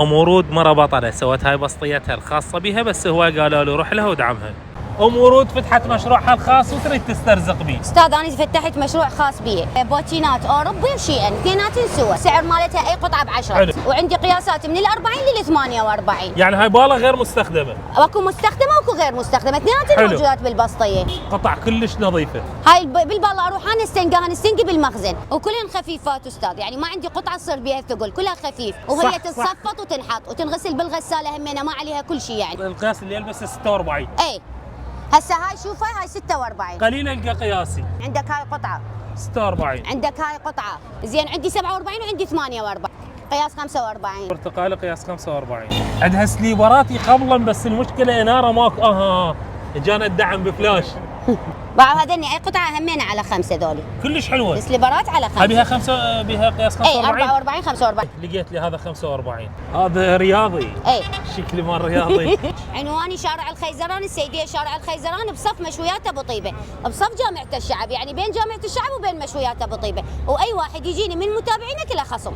ام ورود مرة بطلة، سوت هاي بسطيتها الخاصة بها، بس هو قالوا له روح لها ودعمها. ام ورود فتحت مشروعها الخاص وتريد تسترزق به. استاذ انا فتحت مشروع خاص بي، بوتينات اوروبي وشي ان اثنيناتن سوا، سعر مالتها اي قطعه ب10، وعندي قياسات من ال40 لل48. يعني هاي باله غير مستخدمة؟ اكو مستخدمه واكو غير مستخدمه، اثنيناتن موجودات بالبسطيه. قطع كلش نظيفة. هاي بالباله اروح انا استنقي بالمخزن، وكلهن خفيفات استاذ، يعني ما عندي قطعه تصير بها ثقل، كلها خفيف، وهي تتصفط وتنحط وتنغسل بالغساله همينه، ما عليها كل شيء يعني. القياس اللي يلبسه 46. اي هسه هاي شوفها، هاي 46. قليل القى قياسي. عندك هاي قطعه 46. عندك هاي قطعه زين، عندي 47 وعندي 48، قياس 45. برتقاله قياس 45. عندها سليبراتي قبلا، بس المشكله اناره ماكو. اجانا الدعم بفلاش. باعوا هذني اي قطعه همينه على 5 ذولي. كلش حلوه. السليبرات على 5. بها 5 بها قياس 45. اي 44 45. لقيت لي هذا 45. هذا رياضي. اي شكلي مال رياضي. عنواني شارع الخيزران، السيديه شارع الخيزران، بصف مشويات ابو طيبه، بصف جامعه الشعب، يعني بين جامعه الشعب وبين مشويات ابو طيبه، واي واحد يجيني من متابعينك له خصم.